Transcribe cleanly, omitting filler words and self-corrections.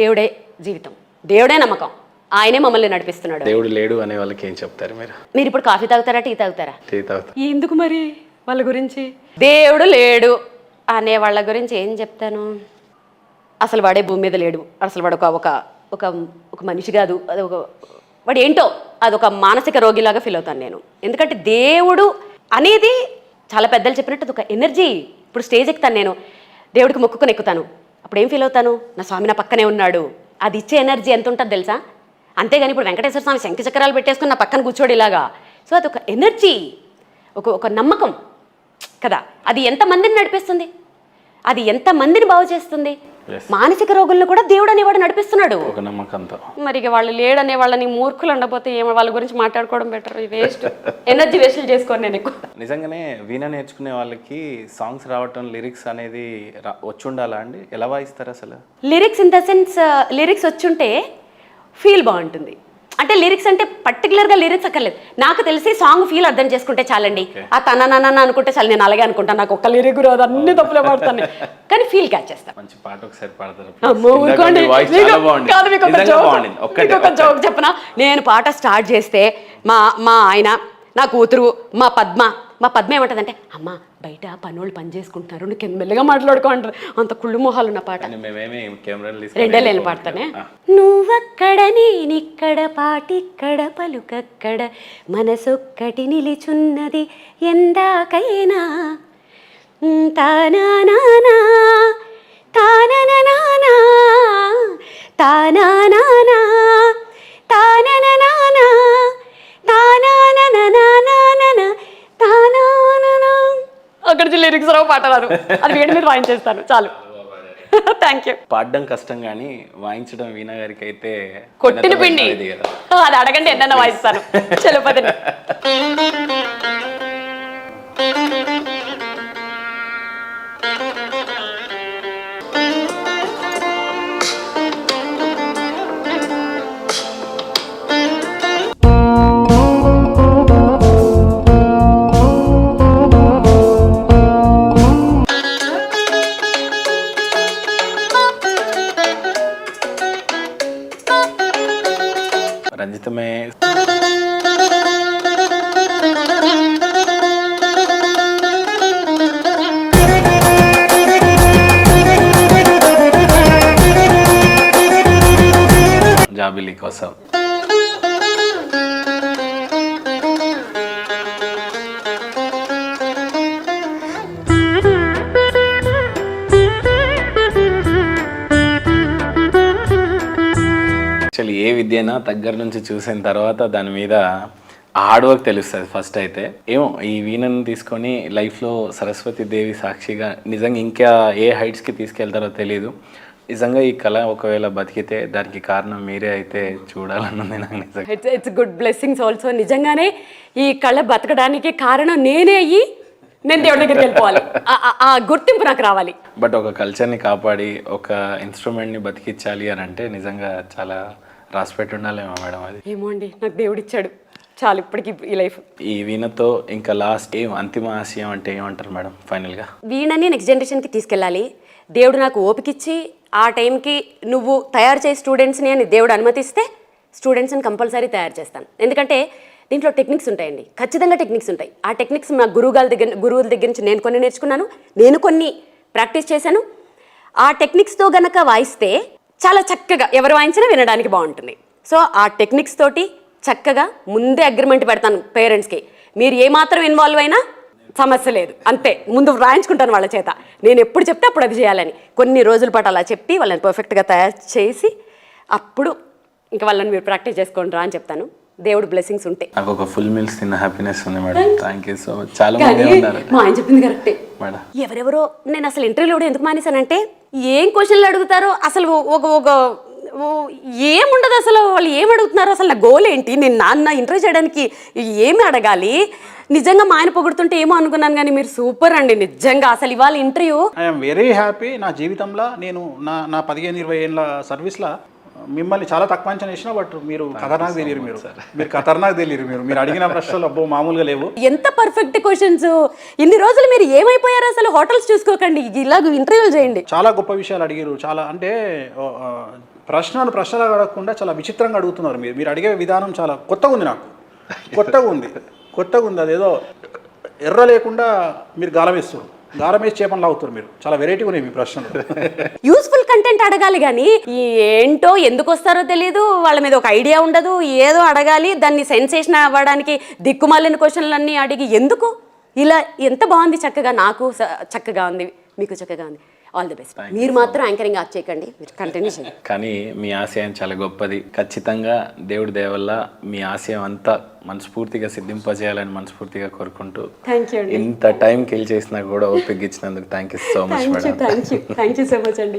దేవుడే జీవితం, దేవుడే నమ్మకం, ఆయనే మమ్మల్ని నడిపిస్తున్నాడు. దేవుడు లేడు అనే వాళ్ళకి ఏం చెప్తారు మీరు ఇప్పుడు కాఫీ తాగుతారా, టీ తాగుతారా? టీ తాగుతా. ఎందుకు మరి వాళ్ళ గురించి? దేవుడు లేడు అనే వాళ్ళ గురించి ఏం చెప్తాను? అసలు వాడే భూమి మీద లేడు, అసలు వాడు ఒక ఒక ఒక మనిషి కాదు, అది వాడు ఏంటో అదొక మానసిక రోగిలాగా ఫీల్ అవుతాను నేను. ఎందుకంటే దేవుడు అనేది చాలా పెద్దలు చెప్పినట్టు అది ఒక ఎనర్జీ. ఇప్పుడు స్టేజ్ ఎక్కుతాను నేను, దేవుడికి మొక్కుకొని ఎక్కుతాను, అప్పుడు ఏం ఫీల్ అవుతాను? నా స్వామి నా పక్కనే ఉన్నాడు. అది ఇచ్చే ఎనర్జీ ఎంత ఉంటుంది తెలుసా? అంతేగాని ఇప్పుడు వెంకటేశ్వర స్వామి శంఖ చక్రాలు పెట్టేసుకుని నా పక్కన కూర్చోడు ఇలాగా. సో అది ఒక ఎనర్జీ, ఒక నమ్మకం కదా. అది ఎంతమందిని నడిపిస్తుంది, అది ఎంతమందిని బాగు చేస్తుంది. మానసిక రోగులను కూడా దేవుడు అనేవాడు నడిపిస్తున్నాడు ఒక నమ్మకంతో. మరి వాళ్ళు లేడు అనే వాళ్ళని మూర్ఖులు ఉండకపోతే ఏమో వాళ్ళ గురించి మాట్లాడుకోవడం బెటర్. వేస్ట్ ఎనర్జీ వేస్ట్ చేసుకోను నేను ఎక్కువ. నిజంగానే వీణ నేర్చుకునే వాళ్ళకి సాంగ్స్ రావటం, లిరిక్స్ అనేది వచ్చి ఉండాలా అండి? ఎలా వాయిస్తారు అసలు? Lyrics in the sense, lyrics వచ్చుంటే ఫీల్ బాగుంటుంది. అంటే లిరిక్స్ అంటే పర్టికులర్గా లిరిక్స్ అక్కర్లేదు, నాకు తెలిసి సాంగ్ ఫీల్ అర్థం చేసుకుంటే చాలండి. ఆ తన నన్న అనుకుంటే చాలు, నేను అలాగే అనుకుంటాను, నాకు ఒక్క లిరిక్ రాదు, అన్ని తప్పులే పాడతాను, కానీ ఫీల్ క్యాచ్ చేస్తాను. మంచి పాట ఒకసారి పాడతారు. ఒక జోక్ చెప్పనా? నేను పాట స్టార్ట్ చేస్తే మా ఆయన, నా కూతురు, మా పద్మ ఏమంటదంటే, అమ్మ బయట పనోళ్ళు పని చేసుకుంటున్నారు, నువ్వు కింద మెల్లగా మాట్లాడుకో అంటారు. అంత కుళ్ళు మొహాలు ఉన్న పాట. రెండే నేను పాడతానే. నువ్వక్కడ నేనిక్కడ, పాటిక్కడ పలుకక్కడ, మనసొక్కటి నిలిచున్నది ఎందాకైనా. తానా నానా తానన నానా తానా నానా తానన నానా అక్కడ లిరిక్స్ రావు, పాట రాదు, అది వేడి మీద వాయించేస్తాను చాలు. Thank you. పాడడం కష్టం కానీ వాయించడం వీణ గారికి అయితే కొట్టిన పిండి. అది అడగండి, ఎన్న వాయిస్తాను. చలపతి రంజితమే. జాబిలి కోసం ఏ విద్యనా దగ్గర నుంచి చూసిన తర్వాత దాని మీద హార్డ్ వర్క్ తెలుస్తుంది ఫస్ట్. అయితే ఏమో ఈ వీణను తీసుకొని లైఫ్లో సరస్వతి దేవి సాక్షిగా నిజంగా ఇంకా ఏ హైట్స్కి తీసుకెళ్తారో తెలీదు. నిజంగా ఈ కళ ఒకవేళ బతికితే దానికి కారణం మీరే అయితే చూడాలన్నది నాకు నిజంగా. It's good blessings also. నిజంగానే ఈ కళ బతకడానికి కారణం నేనే అయ్యి నేను దేవుడి దగ్గరికి వెళ్ళిపోవాలి, ఆ గుర్తింపు నాకు రావాలి. బట్ ఒక కల్చర్ని కాపాడి ఒక ఇన్స్ట్రుమెంట్ని బతికించాలి అని అంటే నిజంగా చాలా రాసిపెట్టి ఉండాలేమో మేడం. అది ఏమో అండి, నాకు దేవుడు ఇచ్చాడు చాలు ఇప్పటికి ఈ లైఫ్. ఈ వీణతో ఇంకా లాస్ట్ అంతిమ ఆశయం అంటే ఏమంటారు మేడం ఫైనల్గా? వీణని నెక్స్ట్ జనరేషన్కి తీసుకెళ్ళాలి. దేవుడు నాకు ఓపికిచ్చి ఆ టైంకి నువ్వు తయారు చేసే స్టూడెంట్స్ని అని దేవుడు అనుమతిస్తే స్టూడెంట్స్ని కంపల్సరీ తయారు చేస్తాను. ఎందుకంటే దీంట్లో టెక్నిక్స్ ఉంటాయండి, ఖచ్చితంగా టెక్నిక్స్ ఉంటాయి. ఆ టెక్నిక్స్ మా గురువుల దగ్గర నుంచి నేను కొన్ని నేర్చుకున్నాను, నేను కొన్ని ప్రాక్టీస్ చేశాను. ఆ టెక్నిక్స్తో గనక వాయిస్తే చాలా చక్కగా ఎవరు వాయించినా వినడానికి బాగుంటుంది. సో ఆ టెక్నిక్స్ తోటి చక్కగా ముందే అగ్రిమెంట్ పెడతాను పేరెంట్స్కి, మీరు ఏమాత్రం ఇన్వాల్వ్ అయినా సమస్య లేదు, అంతే ముందు రాయించుకుంటాను వాళ్ళ చేత, నేను ఎప్పుడు చెప్తే అప్పుడు అది చేయాలని. కొన్ని రోజుల పాటు అలా చెప్పి వాళ్ళని పర్ఫెక్ట్గా తయారు చేసి అప్పుడు ఇంకా వాళ్ళని మీరు ప్రాక్టీస్ చేసుకోండి రా అని చెప్తాను. దేవుడు బ్లెస్సింగ్స్ ఉంటాయి. నాకు ఒక ఫుల్ మీల్స్ తిన్న హ్యాపీనెస్ ఉంది madam. Thank you so much. చాలా మంది ఉన్నారు. మా ఆయన చెప్పింది కరెక్టే మేడం. ఎవరెవరో నేను అసలు ఇంటర్వ్యూలో కూడా ఎందుకు మానేశానంటే ఏం క్వశ్చన్లు అడుగుతారో అసలు ఒక ఏముండదు, అసలు వాళ్ళు ఏం అడుగుతున్నారో, అసలు నా గోల్ ఏంటి, నేను నాన్న ఇంటర్వ్యూ చేయడానికి ఏమి అడగాలి. నిజంగా మా ఆయన పొగుడుతుంటే ఏమో అనుకున్నాను, కానీ మీరు సూపర్ అండి నిజంగా. అసలు ఇవాళ ఇంటర్వ్యూ ఐఎమ్ వెరీ హ్యాపీ. నా జీవితంలో నేను నా 15-20 ఏళ్ళ సర్వీస్లో మిమ్మల్ని చాలా తక్కువ అంచనా వేసినా, బట్ మీరు ఖతర్నాక్ తెలియరు, మీరు ఖతర్నాక్ తెలియరు. మీరు అడిగిన ప్రశ్నలు అబ్బో మామూలుగా లేవు. ఎంత పర్ఫెక్ట్ క్వశ్చన్స్. ఇన్ని రోజులు మీరు ఏమైపోయారు అసలు? హోటల్స్ చూసుకోకండి, ఇలాగ ఇంటర్వ్యూలు చేయండి. చాలా గొప్ప విషయాలు అడిగారు. చాలా అంటే ప్రశ్నలు అడగకుండా చాలా విచిత్రంగా అడుగుతున్నారు మీరు. మీరు అడిగే విధానం చాలా కొత్తగా ఉంది, నాకు కొత్తగా ఉంది. అదేదో ఎర్ర లేకుండా మీరు గాలం వేసి చేపలు లాగుతారు మీరు. చాలా వెరైటీగా ఉన్నాయి మీ ప్రశ్నలు. యూస్ఫుల్ కంటెంట్ అడగాలి కానీ ఈ ఏంటో ఎందుకు వస్తారో తెలియదు, వాళ్ళ మీద ఒక ఐడియా ఉండదు, ఏదో అడగాలి, దాన్ని సెన్సేషన్ అవ్వడానికి దిక్కుమాలిన క్వశ్చన్లన్నీ అడిగి ఎందుకు ఇలా. ఎంత బాగుంది, చక్కగా నాకు చక్కగా ఉంది, మీకు చక్కగా ఉంది. All the best. మీరు మాత్రం యాంకరింగ్ ఆఫ్ చేయకండి, మీరు కంటిన్యూ చేయండి. కానీ మీ ఆశయం చాలా గొప్పది. ఖచ్చితంగా దేవుడి దయ వల్ల మీ ఆశయం అంతా మనస్ఫూర్తిగా సిద్ధింపజేయాలని మనస్ఫూర్తిగా కోరుకుంటూ, థ్యాంక్ యూ అండి. ఇంత టైం కిల్ చేసినా కూడా ఓపిక ఇచ్చినందుకు thank you so much madam. Thank you so much అండి.